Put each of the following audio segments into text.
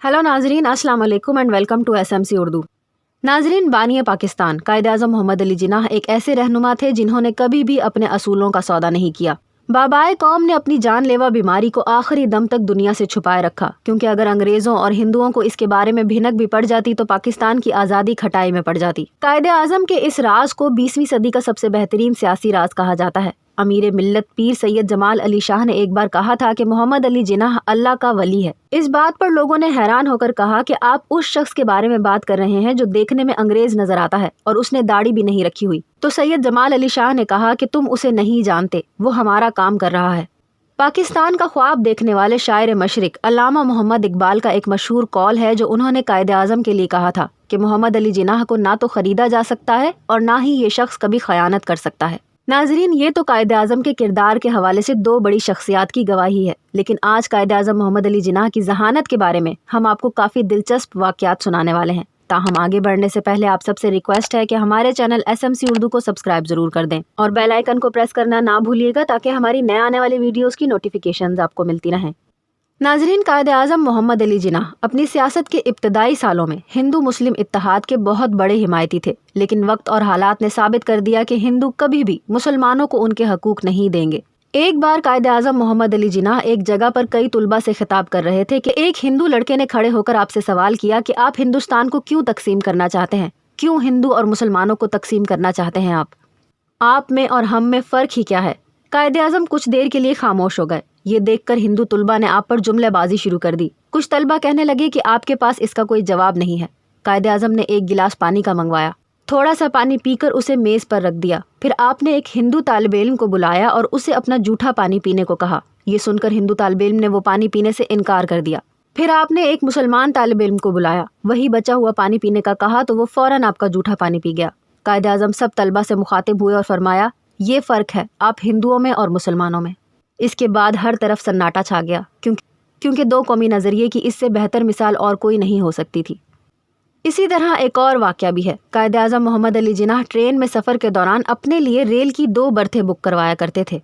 Hello नाजरीन, अस्सलाम वालेकुम and welcome to SMC Urdu. नाजरीन, बानिया पाकिस्तान कायद आज़म मोहम्मद अली जिन्नाह एक ऐसे रहनुमा थे जिन्होंने कभी भी अपने असूलों का सौदा नहीं किया। बाबाए कौम ने अपनी जानलेवा बीमारी को आखिरी दम तक दुनिया से छुपाए रखा, क्योंकि अगर अंग्रेजों और हिंदुओं को इसके बारे में भिनक भी पड़ जाती तो पाकिस्तान की आज़ादी खटाई में पड़ जाती। कायद आज़म के इस राज को 20वीं सदी का सबसे बेहतरीन सियासी राज कहा जाता है। अमीर मिल्लत पीर सैयद जमाल अली शाह ने एक बार कहा था कि मोहम्मद अली जिन्नाह अल्लाह का वली है। इस बात पर लोगों ने हैरान होकर कहा कि आप उस शख्स के बारे में बात कर रहे हैं जो देखने में अंग्रेज नजर आता है और उसने दाढ़ी भी नहीं रखी हुई। तो सैयद जमाल अली शाह ने कहा कि तुम उसे नहीं जानते, वो हमारा काम कर रहा है। पाकिस्तान का ख्वाब देखने वाले शायर मशरिक अल्लामा मोहम्मद इकबाल का एक मशहूर कौल है जो उन्होंने कायद आज़म के लिए कहा था कि मोहम्मद अली जिन्नाह को ना तो खरीदा जा सकता है और ना ही ये शख्स कभी खयानत कर सकता है। नाजरीन, ये तो कायद आज़म के किरदार के हवाले से दो बड़ी शख्सियात की गवाही है, लेकिन आज कायद आज़म मोहम्मद अली जिन्नाह की जहानत के बारे में हम आपको काफ़ी दिलचस्प वाक़यात सुनाने वाले हैं। ताहम आगे बढ़ने से पहले आप सबसे रिक्वेस्ट है कि हमारे चैनल SMC उर्दू को सब्सक्राइब जरूर कर दें और बेल आइकन को प्रेस करना ना भूलिएगा ताकि हमारी नए आने वाली वीडियोज़ की नोटिफिकेशंस आपको मिलती रहें। नाजरीन, कायद आज़म मोहम्मद अली जिन्नाह अपनी सियासत के इब्तदाई सालों में हिंदू मुस्लिम इत्तेहाद के बहुत बड़े हिमायती थे, लेकिन वक्त और हालात ने साबित कर दिया कि हिंदू कभी भी मुसलमानों को उनके हकूक नहीं देंगे। एक बार कायद आज़म मोहम्मद अली जिन्नाह एक जगह पर कई तुलबा से खिताब कर रहे थे कि एक हिंदू लड़के ने खड़े होकर आपसे सवाल किया कि आप हिंदुस्तान को क्यों तकसीम करना चाहते हैं, क्यों हिंदू और मुसलमानों को तकसीम करना चाहते हैं आप में और हम में फ़र्क ही क्या है। कायद आज़म कुछ देर के लिए खामोश हो गए। ये देखकर हिंदू तुलबा ने आप पर जुमलेबाजी शुरू कर दी। कुछ तलबा कहने लगे कि आपके पास इसका कोई जवाब नहीं है। कायद आज़म ने एक गिलास पानी का मंगवाया, थोड़ा सा पानी पीकर उसे मेज़ पर रख दिया। फिर आपने एक हिंदू तालिब इल्म को बुलाया और उसे अपना जूठा पानी पीने को कहा। ये सुनकर हिंदू तालिब इल्म ने वो पानी पीने से इनकार कर दिया। फिर आपने एक मुसलमान तालिब इल्म को बुलाया, वही बचा हुआ पानी पीने का कहा तो वो फ़ौरन आपका जूठा पानी पी गया। कायद आज़म सब तलबा से मुखातिब हुए और फरमाया, ये फ़र्क है आप हिंदुओं में और मुसलमानों में। इसके बाद हर तरफ सन्नाटा छा गया, क्योंकि दो कौमी नज़रिए की इससे बेहतर मिसाल और कोई नहीं हो सकती थी। इसी तरह एक और वाक़या भी है। कायद आज़म मोहम्मद अली जिन्नाह ट्रेन में सफ़र के दौरान अपने लिए रेल की 2 बर्थें बुक करवाया करते थे।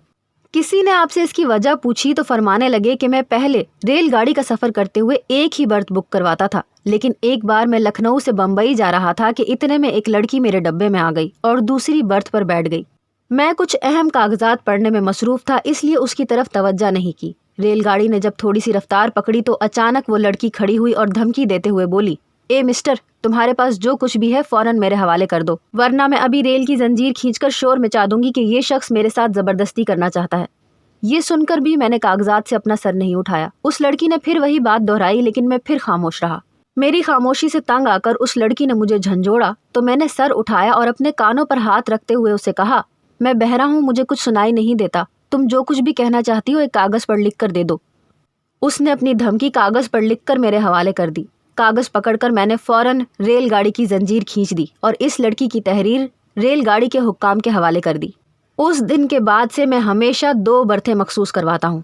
किसी ने आपसे इसकी वजह पूछी तो फरमाने लगे कि मैं पहले रेलगाड़ी का सफ़र करते हुए एक ही बर्थ बुक करवाता था, लेकिन एक बार मैं लखनऊ से बम्बई जा रहा था कि इतने में एक लड़की मेरे डब्बे में आ गई और दूसरी बर्थ पर बैठ गई। मैं कुछ अहम कागजात पढ़ने में मसरूफ़ था, इसलिए उसकी तरफ तवज्जो नहीं की। रेलगाड़ी ने जब थोड़ी सी रफ्तार पकड़ी तो अचानक वो लड़की खड़ी हुई और धमकी देते हुए बोली, ए मिस्टर, तुम्हारे पास जो कुछ भी है फ़ौरन मेरे हवाले कर दो, वरना मैं अभी रेल की जंजीर खींचकर शोर मचा दूंगी कि ये शख्स मेरे साथ ज़बरदस्ती करना चाहता है। ये सुनकर भी मैंने कागजात से अपना सर नहीं उठाया। उस लड़की ने फिर वही बात दोहराई, लेकिन मैं फिर खामोश रहा। मेरी खामोशी से तंग आकर उस लड़की ने मुझे झंझोड़ा तो मैंने सर उठाया और अपने कानों पर हाथ रखते हुए उसे कहा, मैं बहरा हूँ, मुझे कुछ सुनाई नहीं देता, तुम जो कुछ भी कहना चाहती हो एक कागज़ पर लिख कर दे दो। उसने अपनी धमकी कागज़ पर लिख कर मेरे हवाले कर दी। कागज़ पकड़कर मैंने फ़ौरन रेलगाड़ी की जंजीर खींच दी और इस लड़की की तहरीर रेलगाड़ी के हुक्काम के हवाले कर दी। उस दिन के बाद से मैं हमेशा 2 बर्थें मखसूस करवाता हूँ।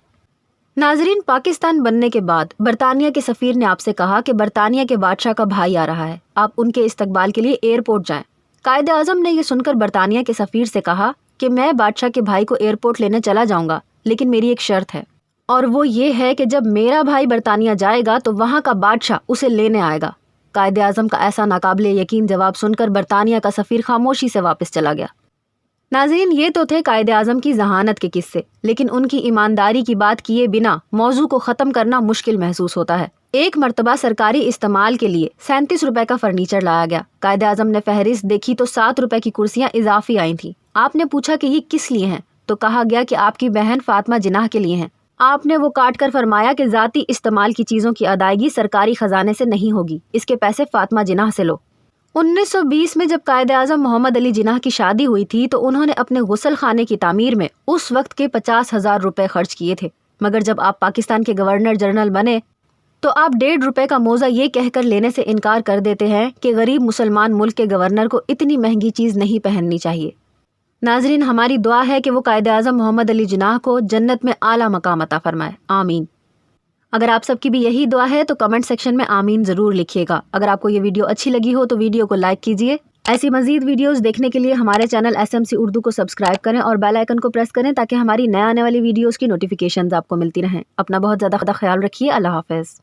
नाजरीन, पाकिस्तान बनने के बाद बरतानिया के सफ़ीर ने आपसे कहा कि बरतानिया के बादशाह का भाई आ रहा है, आप उनके इस्तकबाल के लिए एयरपोर्ट जाएं। कायद आज़म ने यह सुनकर बरतानिया के सफ़ीर से कहा कि मैं बादशाह के भाई को एयरपोर्ट लेने चला जाऊंगा, लेकिन मेरी एक शर्त है, और वो ये है कि जब मेरा भाई बरतानिया जाएगा तो वहाँ का बादशाह उसे लेने आएगा। कायद आज़म का ऐसा नाकाबिले यकीन जवाब सुनकर बरतानिया का सफ़ीर खामोशी से वापस चला गया। नाज़रीन, ये तो थे कायद आज़म की जहानत के किस्से, लेकिन उनकी ईमानदारी की बात किए बिना मौजू को ख़त्म करना मुश्किल महसूस होता है। एक मरतबा सरकारी इस्तेमाल के लिए 37 रुपए का फर्नीचर लाया गया। कायद आज़म ने फहरिस्त देखी तो 7 रुपए की कुर्सियाँ इजाफी आई थी। आपने पूछा कि ये किस लिए हैं, तो कहा गया कि आपकी बहन फातिमा जिन्नाह के लिए हैं। आपने वो काट कर फरमाया कि ज़ाती इस्तेमाल की चीज़ों की अदायगी सरकारी ख़जाने से नहीं होगी, इसके पैसे फातिमा जिन्नाह से लो। 1920 में जब कायद आज़म मोहम्मद अली जिन्नाह की शादी हुई थी तो उन्होंने अपने गुसल खाने की तामीर में उस वक्त के 50,000 रुपए खर्च किए थे, मगर जब आप पाकिस्तान के गवर्नर जनरल बने तो आप 1.5 रुपए का मोज़ा ये कहकर लेने से इनकार कर देते हैं कि गरीब मुसलमान मुल्क के गवर्नर को इतनी महंगी चीज़ नहीं पहननी चाहिए। नाजरीन, हमारी दुआ है कि वो कायद आज़म मोहम्मद अली जिन्नाह को जन्नत में आला मकाम अता फरमाए, आमीन। अगर आप सबकी भी यही दुआ है तो कमेंट सेक्शन में आमीन ज़रूर लिखिएगा। अगर आपको ये वीडियो अच्छी लगी हो तो वीडियो को लाइक कीजिए। ऐसी मज़ीद वीडियोस देखने के लिए हमारे चैनल SMC उर्दू को सब्सक्राइब करें और बेल आइकन को प्रेस करें ताकि हमारी नए आने वाली वीडियोस की नोटिफिकेशंस आपको मिलती रहें। अपना बहुत ज़्यादा ख्याल रखिए। अल्लाह हाफ़िज़।